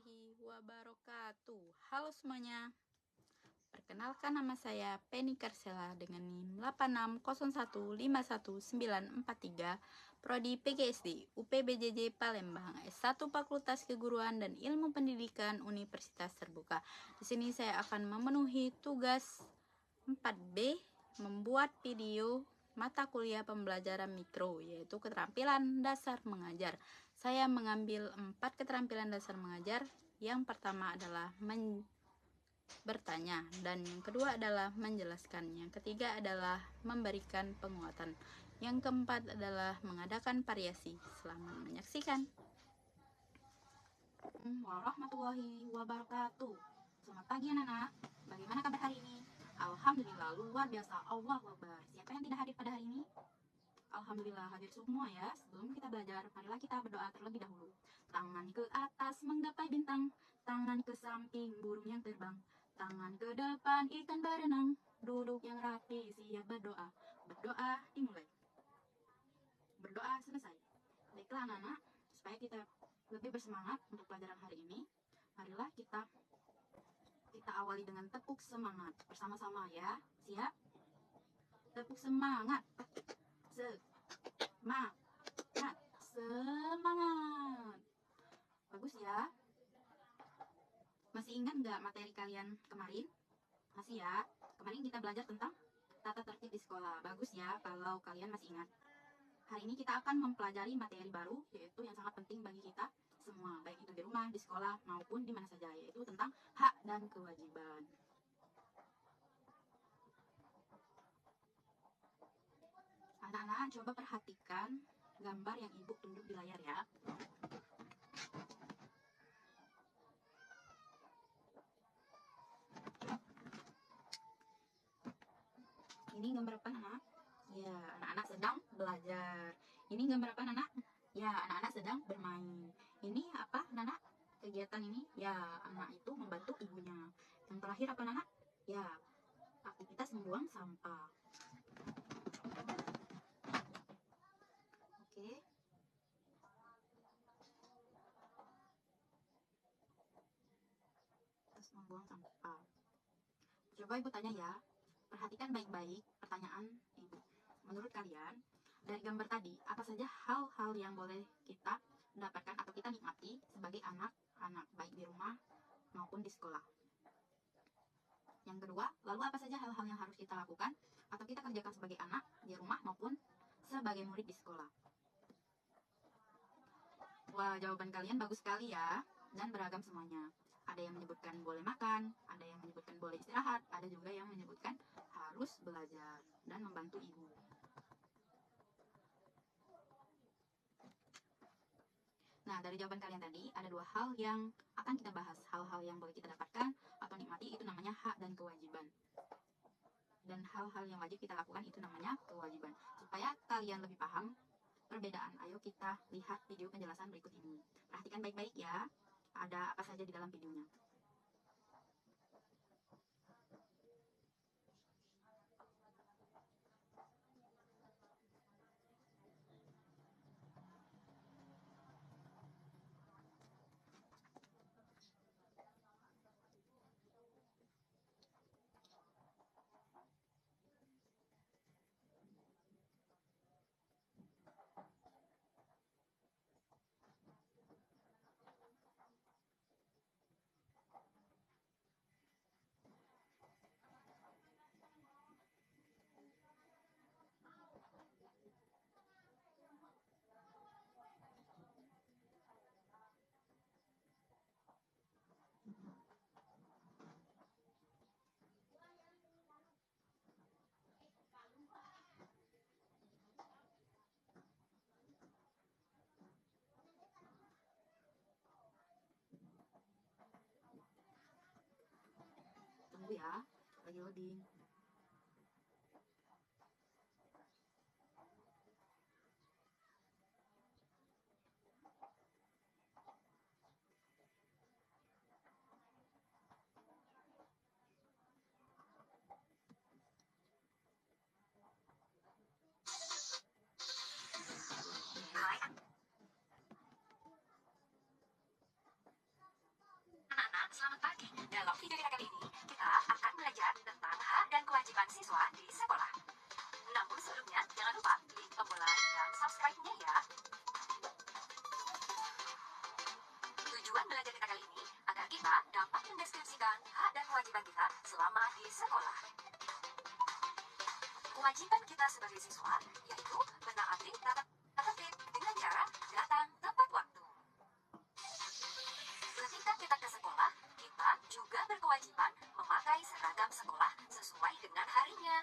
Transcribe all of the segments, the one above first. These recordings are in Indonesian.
warahmatullahi wabarakatuh. Halo semuanya. Perkenalkan, nama saya Penny Karsela dengan NIM 8601519143, Prodi PGSD UPBJJ Palembang, S1 Fakultas Keguruan dan Ilmu Pendidikan Universitas Terbuka. Di sini saya akan memenuhi tugas 4B, membuat video mata kuliah pembelajaran mikro, yaitu keterampilan dasar mengajar. Saya mengambil 4 keterampilan dasar mengajar. Yang pertama adalah bertanya, dan yang kedua adalah menjelaskan, yang ketiga adalah memberikan penguatan, yang keempat adalah mengadakan variasi. Selamat menyaksikan. Warahmatullahi wabarakatuh. Selamat pagi anak-anak. Bagaimana kabar hari ini? Alhamdulillah, luar biasa. Allahu Akbar. Siapa yang tidak hadir pada hari ini? Alhamdulillah hadir semua ya. Sebelum kita belajar, marilah kita berdoa terlebih dahulu. Tangan ke atas menggapai bintang, tangan ke samping burung yang terbang, tangan ke depan ikan berenang, duduk yang rapi siap berdoa. Berdoa dimulai, berdoa selesai. Baiklah anak-anak, supaya kita lebih bersemangat untuk pelajaran hari ini, marilah kita awali dengan tepuk semangat bersama-sama ya. Siap? Tepuk semangat. Semangat. Bagus ya. Masih ingat nggak materi kalian kemarin? Masih ya. Kemarin kita belajar tentang tata tertib di sekolah. Bagus ya kalau kalian masih ingat. Hari ini kita akan mempelajari materi baru, yaitu yang sangat penting bagi kita semua, baik itu di rumah, di sekolah, maupun di mana saja, yaitu tentang hak dan kewajiban. Anak-anak, coba perhatikan gambar yang ibu tunjuk di layar ya. Ini gambar apa, anak? Ya, anak-anak sedang belajar. Ini gambar apa, anak? Ya, anak-anak sedang bermain. Ini apa, anak? Kegiatan ini? Ya, anak itu membantu ibunya. Yang terakhir apa, anak? Ya, aktivitas membuang sampah. Oke. Terus membuang sampah. Coba ibu tanya ya. Perhatikan baik-baik pertanyaan ibu. Menurut kalian, dari gambar tadi, apa saja hal-hal yang boleh kita dapatkan atau kita nikmati sebagai anak-anak, baik di rumah maupun di sekolah? Yang kedua, lalu apa saja hal-hal yang harus kita lakukan atau kita kerjakan sebagai anak di rumah maupun sebagai murid di sekolah? Wah, jawaban kalian bagus sekali ya, dan beragam semuanya. Ada yang menyebutkan boleh makan, ada yang menyebutkan boleh istirahat, ada juga yang menyebutkan harus belajar dan membantu ibu. Nah, dari jawaban kalian tadi, ada dua hal yang akan kita bahas. Hal-hal yang boleh kita dapatkan atau nikmati, itu namanya hak dan kewajiban. Dan hal-hal yang wajib kita lakukan, itu namanya kewajiban. Supaya kalian lebih paham perbedaan, ayo kita lihat video penjelasan berikut ini. Perhatikan baik-baik ya, ada apa saja di dalam videonya. Tunggu ya, lagi loading. siswa, yaitu menaati tata tertib dengan cara datang tepat waktu. Ketika kita ke sekolah, kita juga berkewajiban memakai seragam sekolah sesuai dengan harinya.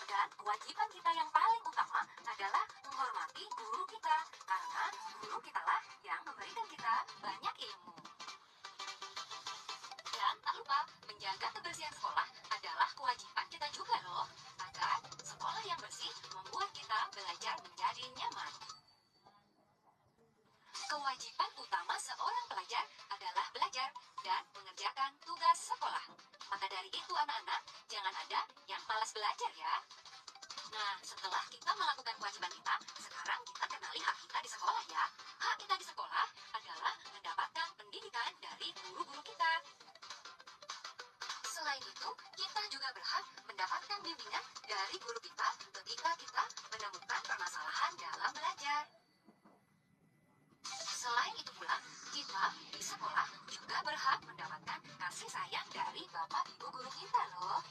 Dan kewajiban kita yang paling utama adalah menghormati guru kita, karena guru kitalah yang memberikan kita banyak ilmu. Dan tak lupa, menjaga kebersihan sekolah adalah kewajiban kita juga loh, agar sekolah yang bersih membuat kita belajar menjadi nyaman. Kewajiban utama seorang pelajar adalah belajar dan mengerjakan tugas sekolah. Maka dari itu anak-anak, jangan ada yang malas belajar ya. Nah, setelah kita melakukan kewajiban kita, sekarang kita kenali hak kita di sekolah ya. Hak kita di sekolah adalah mendapatkan pendidikan dari guru-guru kita. Selain itu, kita juga berhak mendapatkan bimbingan dari guru kita ketika kita menemukan permasalahan dalam belajar. Selain itu pula, kita di sekolah juga berhak mendapatkan kasih sayang dari Bapak Ibu guru kita loh.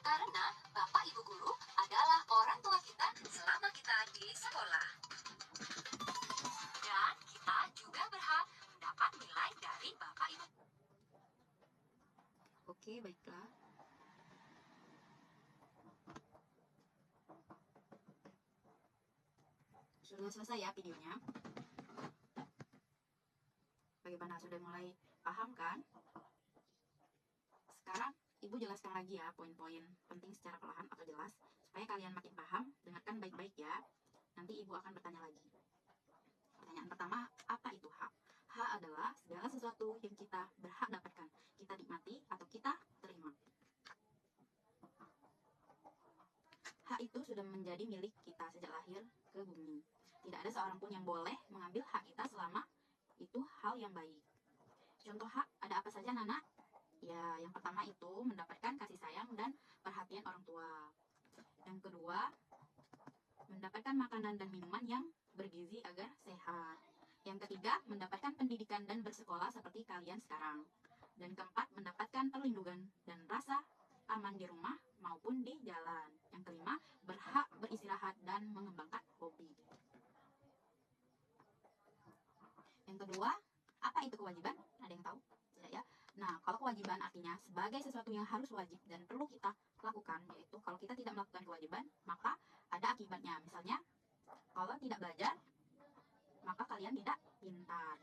Karena Bapak Ibu guru adalah orang tua kita selama kita di sekolah. Dan kita juga berhak mendapat nilai dari Bapak Ibu. Oke, baiklah. Sudah selesai ya videonya. Bagaimana, sudah mulai paham kan? Sekarang Ibu jelaskan lagi ya poin-poin penting secara perlahan atau jelas, supaya kalian makin paham. Dengarkan baik-baik ya. Nanti Ibu akan bertanya lagi. Pertanyaan pertama, apa itu hak? Hak adalah segala sesuatu yang kita berhak dapatkan, kita nikmati atau kita terima. Hak itu sudah menjadi milik kita sejak lahir ke bumi. Tidak ada seorang pun yang boleh mengambil hak kita selama itu hal yang baik. Contoh hak ada apa saja, Nana? Ya, yang pertama itu mendapatkan kasih sayang dan perhatian orang tua. Yang kedua, mendapatkan makanan dan minuman yang bergizi agar sehat. Yang ketiga, mendapatkan pendidikan dan bersekolah seperti kalian sekarang. Dan keempat, mendapatkan perlindungan dan rasa aman di rumah maupun di jalan. Yang kelima, berhak beristirahat dan mengembangkan hobi. Yang kedua, apa itu kewajiban? Ada yang tahu? Tidak ya? Nah, kalau kewajiban artinya sebagai sesuatu yang harus wajib dan perlu kita lakukan, yaitu kalau kita tidak melakukan kewajiban, maka ada akibatnya. Misalnya, kalau tidak belajar, maka kalian tidak pintar.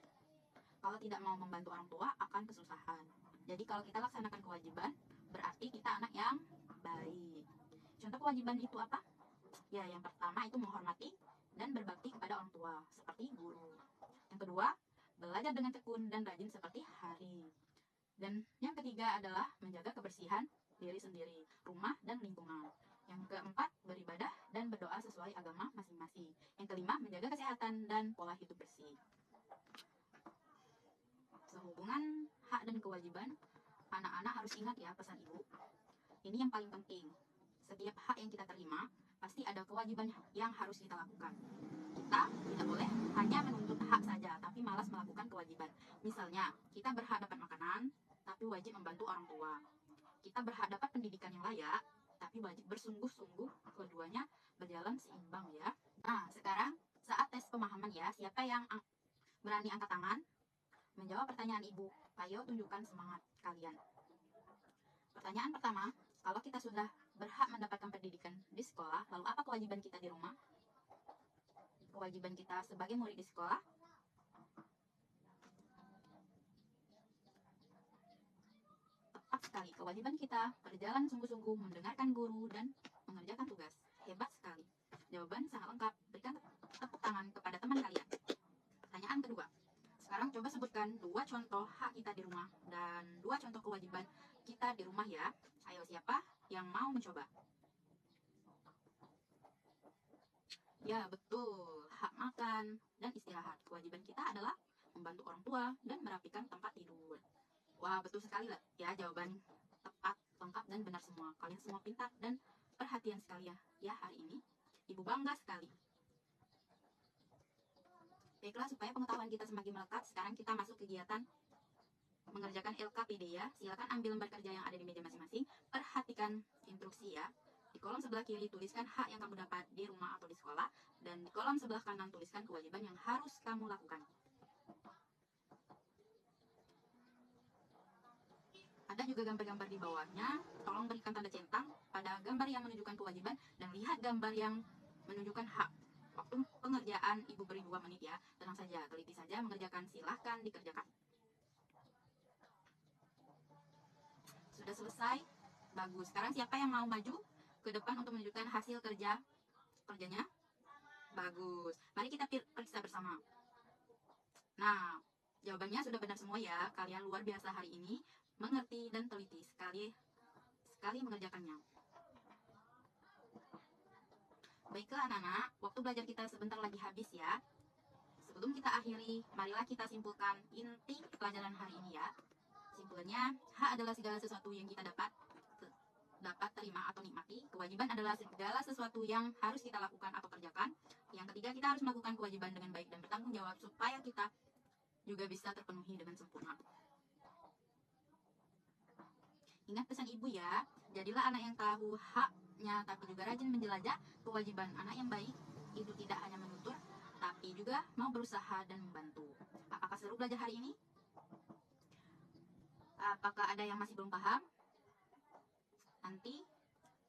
Kalau tidak mau membantu orang tua, akan kesusahan. Jadi kalau kita laksanakan kewajiban, berarti kita anak yang baik. Contoh kewajiban itu apa? Ya, yang pertama itu menghormati dan berbakti kepada orang tua, seperti guru. Yang kedua, belajar dengan tekun dan rajin seperti Hari. Dan yang ketiga adalah menjaga kebersihan diri sendiri, rumah dan lingkungan. Yang keempat, beribadah dan berdoa sesuai agama masing-masing. Yang kelima, menjaga kesehatan dan pola hidup bersih. Sehubungan hak dan kewajiban, anak-anak harus ingat ya pesan Ibu. Ini yang paling penting. Setiap hak yang kita terima, pasti ada kewajiban yang harus kita lakukan. Kita tidak boleh hanya menuntut hak saja, tapi malas melakukan kewajiban. Misalnya, kita berhak dapat makanan, tapi wajib membantu orang tua. Kita berhak dapat pendidikan yang layak, tapi wajib bersungguh-sungguh, keduanya berjalan seimbang ya. Nah, sekarang saat tes pemahaman ya, siapa yang berani angkat tangan menjawab pertanyaan Ibu? Ayo tunjukkan semangat kalian. Pertanyaan pertama, kalau kita sudah berhak mendapatkan pendidikan di sekolah, lalu apa kewajiban kita di rumah? Kewajiban kita sebagai murid di sekolah? Tepat sekali, kewajiban kita berjalan sungguh-sungguh, mendengarkan guru dan mengerjakan tugas. Hebat sekali. Jawaban sangat lengkap. Berikan tepuk tangan kepada teman kalian. Pertanyaan kedua. Sekarang coba sebutkan 2 contoh hak kita di rumah dan 2 contoh kewajiban kita di rumah ya. Ayo, siapa yang mau mencoba? Ya, betul. Hak makan dan istirahat. Kewajiban kita adalah membantu orang tua dan merapikan tempat tidur. Wah, betul sekali lah ya, jawaban tepat, lengkap dan benar semua. Kalian semua pintar dan perhatian sekali ya hari ini. Ibu bangga sekali. Baiklah, supaya pengetahuan kita semakin melekat, sekarang kita masuk kegiatan mengerjakan LKPD ya. Silakan ambil lembar kerja yang ada di meja masing-masing. Perhatikan instruksi ya. Di kolom sebelah kiri tuliskan hak yang kamu dapat di rumah atau di sekolah, dan di kolom sebelah kanan tuliskan kewajiban yang harus kamu lakukan. Ada juga gambar-gambar di bawahnya. Tolong berikan tanda centang pada gambar yang menunjukkan kewajiban dan lihat gambar yang menunjukkan hak. Waktu pengerjaan Ibu beri 2 menit ya. Tenang saja, teliti saja mengerjakan, silahkan dikerjakan. Sudah selesai? Bagus. Sekarang siapa yang mau maju ke depan untuk menunjukkan hasil kerjanya? Bagus. Mari kita periksa bersama. Nah, jawabannya sudah benar semua ya. Kalian luar biasa hari ini, mengerti dan teliti sekali mengerjakannya. Baiklah anak-anak, waktu belajar kita sebentar lagi habis ya. Sebelum kita akhiri, marilah kita simpulkan inti pelajaran hari ini ya. Simpulannya, hak adalah segala sesuatu yang kita dapat terima atau nikmati. Kewajiban adalah segala sesuatu yang harus kita lakukan atau kerjakan. Yang ketiga, kita harus melakukan kewajiban dengan baik dan bertanggung jawab supaya kita juga bisa terpenuhi dengan sempurna. Ingat pesan ibu ya, jadilah anak yang tahu haknya tapi juga rajin menjelajah. Kewajiban anak yang baik itu tidak hanya menutur, tapi juga mau berusaha dan membantu. Apakah seru belajar hari ini? Apakah ada yang masih belum paham? Nanti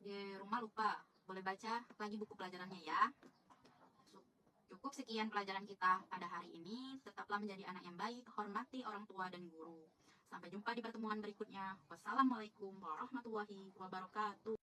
di rumah lupa, boleh baca lagi buku pelajarannya ya. Cukup sekian pelajaran kita pada hari ini. Tetaplah menjadi anak yang baik, hormati orang tua dan guru. Sampai jumpa di pertemuan berikutnya. Wassalamualaikum warahmatullahi wabarakatuh.